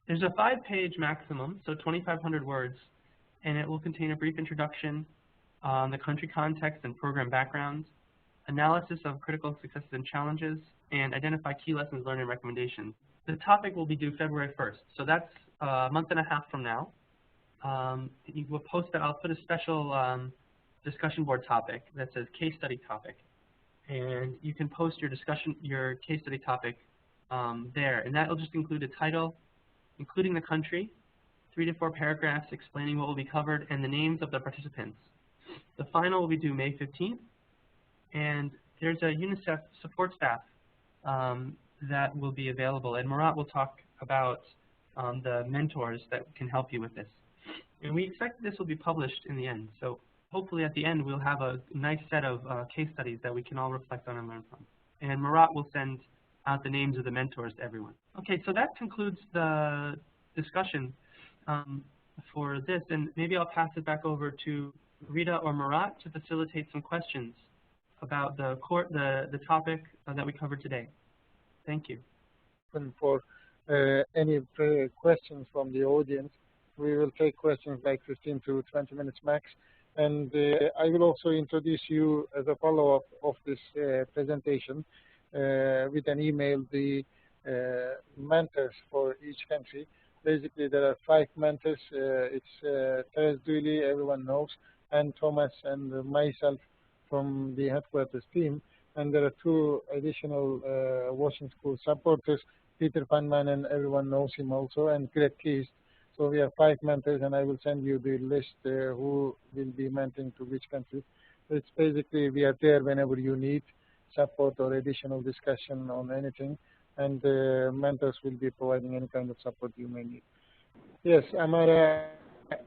There's a 5-page maximum, so 2,500 words, and it will contain a brief introduction on the country context and program background, analysis of critical successes and challenges, and identify key lessons learned and recommendations. The topic will be due February 1st, so that's a month and a half from now. You will post that. I'll put a special discussion board topic that says case study topic, and you can post your case study topic there, and that will just include a title, including the country, 3 to 4 paragraphs explaining what will be covered, and the names of the participants. The final will be due May 15th, and there's a UNICEF support staff that will be available, and Murat will talk about the mentors that can help you with this. And we expect this will be published in the end, so hopefully at the end we'll have a nice set of case studies that we can all reflect on and learn from. And Murat will send out the names of the mentors to everyone. Okay, so that concludes the discussion for this, and maybe I'll pass it back over to Rita or Murat to facilitate some questions about the topic that we covered today. Thank you. For any questions from the audience, we will take questions like 15 to 20 minutes max. And I will also introduce you as a follow-up of this presentation with an email, the mentors for each country. Basically, there are 5 mentors. It's Teres Dooley, everyone knows, and Thomas and myself from the headquarters team. And there are 2 additional Washington School supporters, Peter Panman, and everyone knows him also, and Greg Keast. So we have 5 mentors, and I will send you the list who will be mentoring to which country. It's basically we are there whenever you need support or additional discussion on anything, and the mentors will be providing any kind of support you may need. Yes, Amara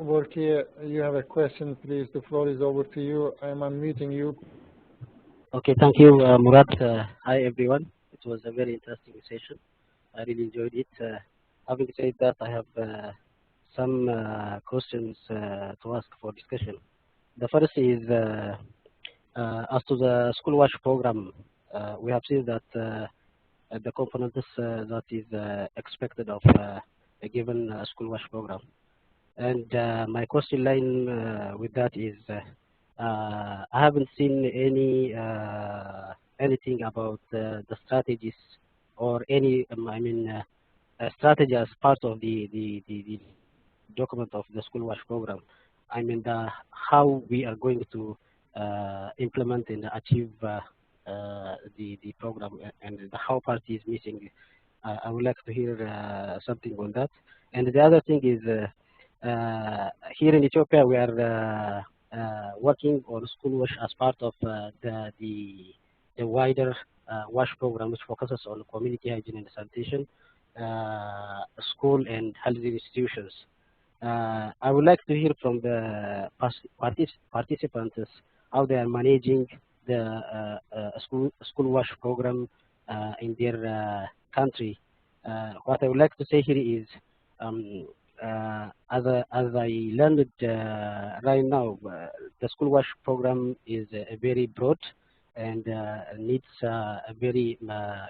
Worki, you have a question, please. The floor is over to you. I'm unmuting you. Okay, thank you, Murat. Hi, everyone. It was a very interesting session. I really enjoyed it. Having said that, I have some questions to ask for discussion. The first is as to the School Wash program. We have seen that the components that is expected of a given School Wash program. And my question line with that is, I haven't seen anything about the strategies or any, strategy as part of the document of the School Wash program. I mean, how we are going to implement and achieve the program, and how part is missing. I would like to hear something on that. And the other thing is, here in Ethiopia, we are working on School Wash as part of the wider WASH program, which focuses on community hygiene and sanitation, school and health institutions. I would like to hear from the participants how they are managing the school WASH program in their country. What I would like to say here is, as I learned right now, the School WASH program is very broad and needs a very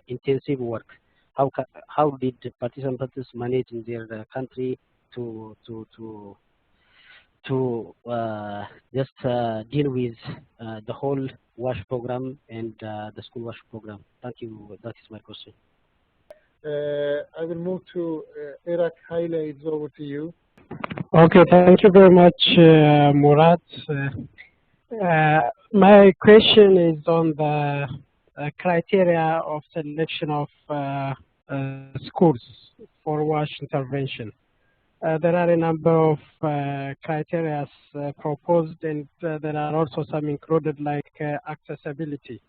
intensive work. How did the participants manage in their country to just deal with the whole WASH program and the School WASH program? Thank you. That is my question. I will move to Iraq Haile. It's over to you. Okay, thank you very much, Murat. My question is on the criteria of selection of schools for WASH intervention. There are a number of criteria proposed, and there are also some included, like accessibility.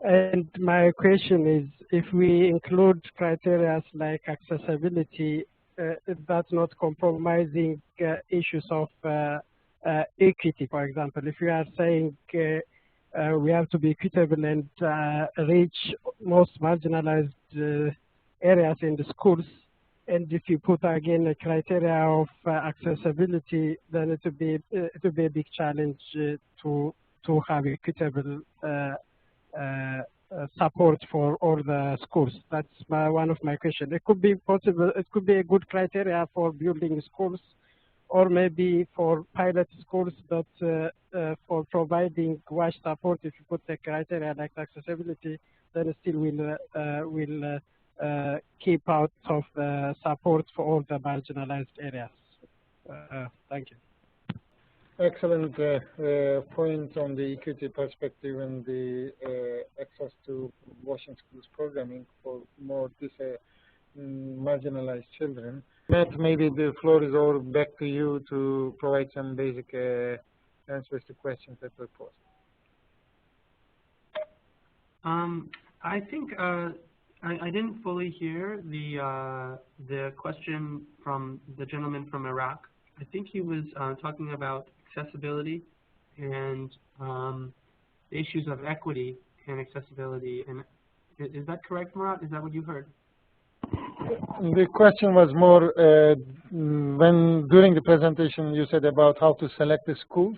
And my question is, if we include criteria like accessibility, that's not compromising issues of equity, for example. If you are saying we have to be equitable and reach most marginalized areas in the schools, and if you put again a criteria of accessibility, then it will be a big challenge to have equitable support for all the schools? That's one of my questions. It could be possible, it could be a good criteria for building schools, or maybe for pilot schools, but for providing WASH support, if you put the criteria like accessibility, then it still will keep out of the support for all the marginalized areas. Thank you. Excellent point on the equity perspective and the access to washing schools programming for more marginalized children. Matt, maybe the floor is over back to you to provide some basic answers to questions that were posed. I think I didn't fully hear the question from the gentleman from Iraq. I think he was talking about accessibility and the issues of equity and accessibility. And is that correct, Murat? Is that what you heard? The question was more when during the presentation you said about how to select the schools,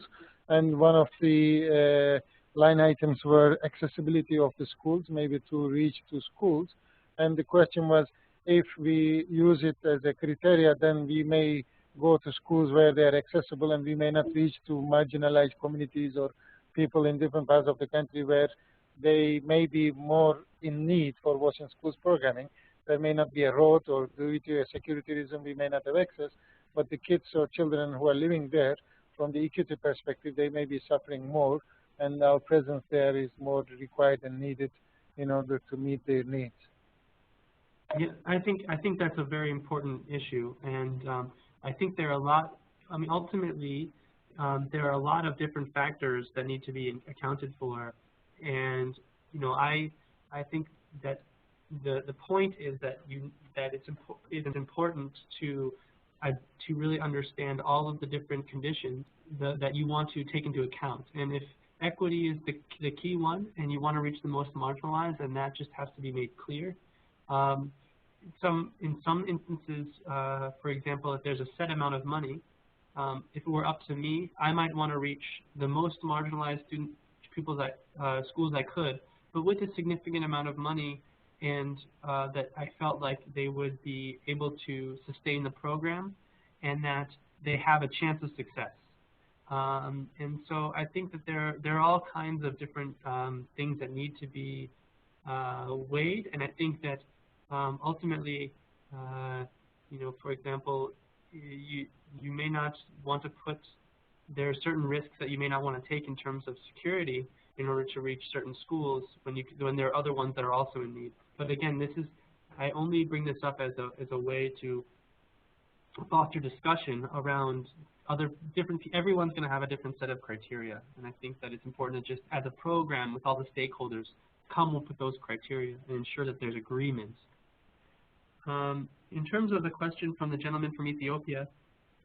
and one of the line items were accessibility of the schools, maybe to reach to schools. And the question was, if we use it as a criteria, then we may go to schools where they are accessible, and we may not reach to marginalized communities or people in different parts of the country where they may be more in need for washing schools programming. There may not be a road, or due to a security reason we may not have access, but the kids or children who are living there, from the equity perspective, they may be suffering more, and our presence there is more required and needed in order to meet their needs. Yeah, I think that's a very important issue, and I think there are a lot. I mean, ultimately, there are a lot of different factors that need to be accounted for, and I think that the point is that it is important to really understand all of the different conditions that you want to take into account, and if equity is the key one, and you want to reach the most marginalized, and that just has to be made clear. In some instances, for example, if there's a set amount of money, if it were up to me, I might want to reach the most marginalized schools I could, but with a significant amount of money, and that I felt like they would be able to sustain the program, and that they have a chance of success. And so I think that there are all kinds of different things that need to be weighed, and I think that ultimately, for example, you may not want to put, there are certain risks that you may not want to take in terms of security in order to reach certain schools when there are other ones that are also in need. But again, I only bring this up as a way to foster discussion around everyone's going to have a different set of criteria, and I think that it's important to just, as a program with all the stakeholders, come up with those criteria and ensure that there's agreement. In terms of the question from the gentleman from Ethiopia,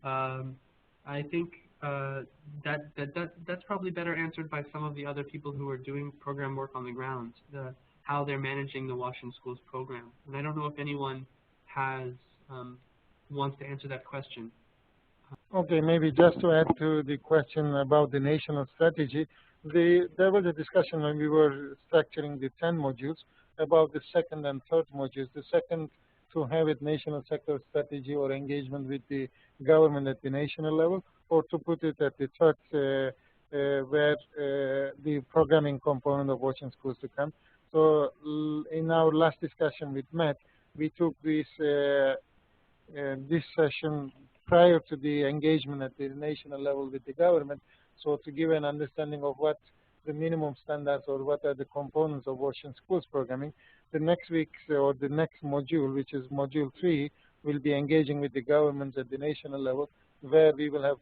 I think that's probably better answered by some of the other people who are doing program work on the ground, how they're managing the Wash in Schools program. And I don't know if anyone wants to answer that question. Okay, maybe just to add to the question about the national strategy, there was a discussion when we were structuring the 10 modules about the second and third modules. The second, to have a national sector strategy or engagement with the government at the national level, or to put it at the third, where the programming component of Washing Schools to come. So in our last discussion with Matt, we took this session prior to the engagement at the national level with the government, so to give an understanding of what the minimum standards or what are the components of Washing Schools programming. The next week or the next module, which is module 3, will be engaging with the governments at the national level, where we will have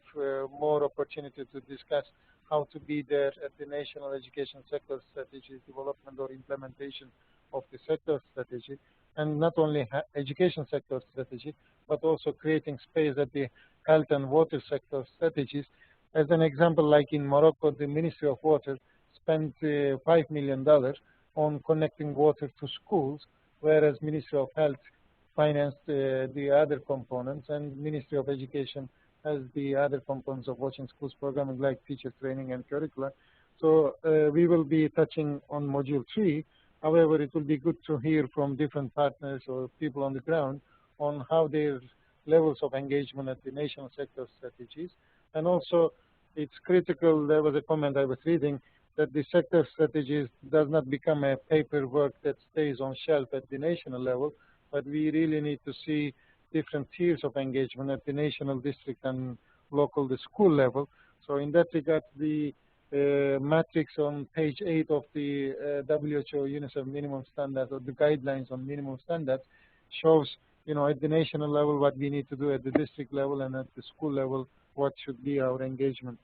more opportunity to discuss how to be there at the national education sector strategy development or implementation of the sector strategy, and not only education sector strategy, but also creating space at the health and water sector strategies. As an example, like in Morocco, the Ministry of Water spent $5 million on connecting water to schools, whereas Ministry of Health financed the other components, and Ministry of Education has the other components of Washing Schools programming, like teacher training and curricula. So we will be touching on module 3, However, it will be good to hear from different partners or people on the ground on how their levels of engagement at the national sector strategies. And also, it's critical, there was a comment I was reading, that the sector strategies does not become a paperwork that stays on shelf at the national level, but we really need to see different tiers of engagement at the national, district, and local, the school level. So in that regard, the matrix on page 8 of the WHO UNICEF minimum standards, or the guidelines on minimum standards, shows, at the national level what we need to do, at the district level and at the school level what should be our engagement.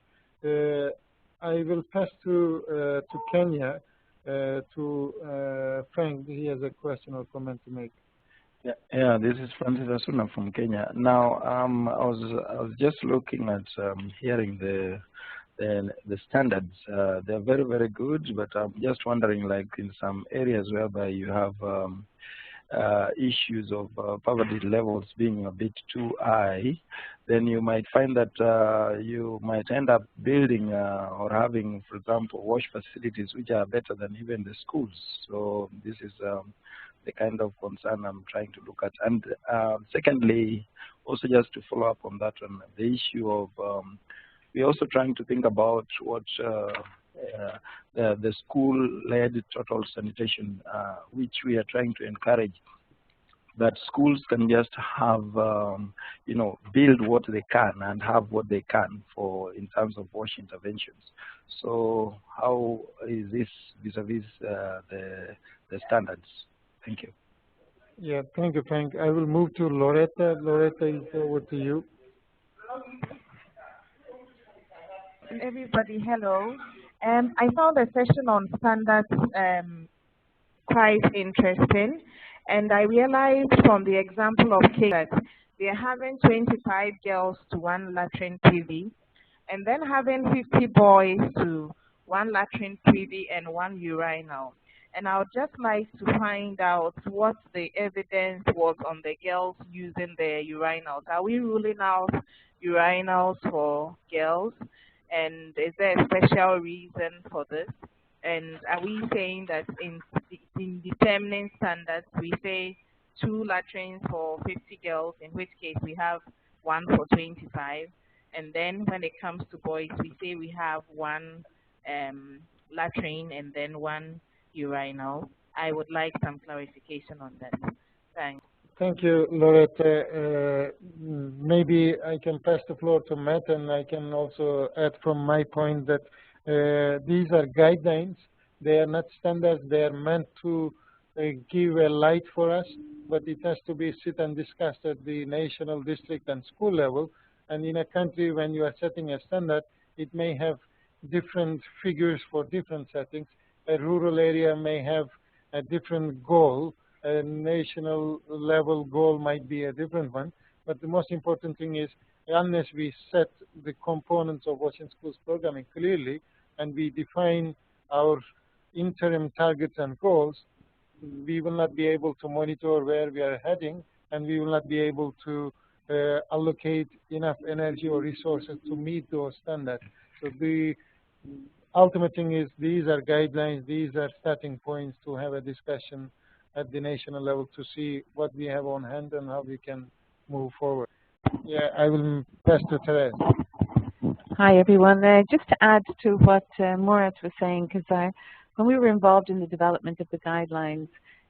I will pass to Kenya, to Frank. He has a question or comment to make. Yeah, this is Francis Asuna from Kenya. Now, I was just looking at hearing the standards. They're very, very good, but I'm just wondering, like in some areas whereby you have issues of poverty levels being a bit too high, then you might find that you might end up building or having, for example, wash facilities which are better than even the schools. So this is the kind of concern I'm trying to look at. And secondly, also just to follow up on that one, the issue of we're also trying to think about what the school-led total sanitation, which we are trying to encourage, that schools can just have, build what they can and have what they can for in terms of wash interventions. So how is this vis-a-vis the standards? Thank you. Yeah, thank you, Frank. I will move to Loretta. Loretta, is over to you. Everybody, hello. I found the session on standards quite interesting, and I realized from the example of Kenya that they're having 25 girls to one latrine privy, and then having 50 boys to one latrine privy and one urinal. And I would just like to find out what the evidence was on the girls using the urinals. Are we ruling out urinals for girls? And is there a special reason for this? And are we saying that in determining standards, we say 2 latrines for 50 girls, in which case we have 1 for 25. And then when it comes to boys, we say we have 1 latrine and then 1 urinal. I would like some clarification on that. Thanks. Thank you, Loretta. Maybe I can pass the floor to Matt, and I can also add from my point that these are guidelines. They are not standards. They are meant to give a light for us, but it has to be sit and discussed at the national, district, and school level. And in a country, when you are setting a standard, it may have different figures for different settings. A rural area may have a different goal. A national level goal might be a different one. But the most important thing is, unless we set the components of Washington Schools programming clearly and we define our interim targets and goals, we will not be able to monitor where we are heading, and we will not be able to allocate enough energy or resources to meet those standards. So the ultimate thing is, these are guidelines, these are starting points to have a discussion at the national level to see what we have on hand and how we can move forward. Yeah, I will pass to Therese. Hi, everyone. Just to add to what Murat was saying, because when we were involved in the development of the guidelines,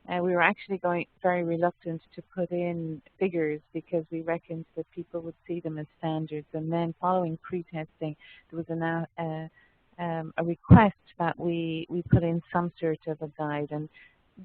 we were actually very reluctant to put in figures because we reckoned that people would see them as standards. And then following pre-testing, there was a request that we put in some sort of a guide. And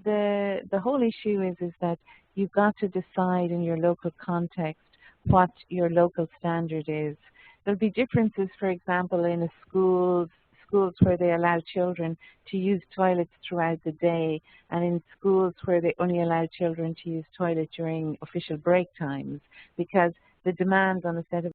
the whole issue is that you've got to decide in your local context what your local standard is. There'll be differences, for example, in schools where they allow children to use toilets throughout the day, and in schools where they only allow children to use toilets during official break times, because the demands on a set of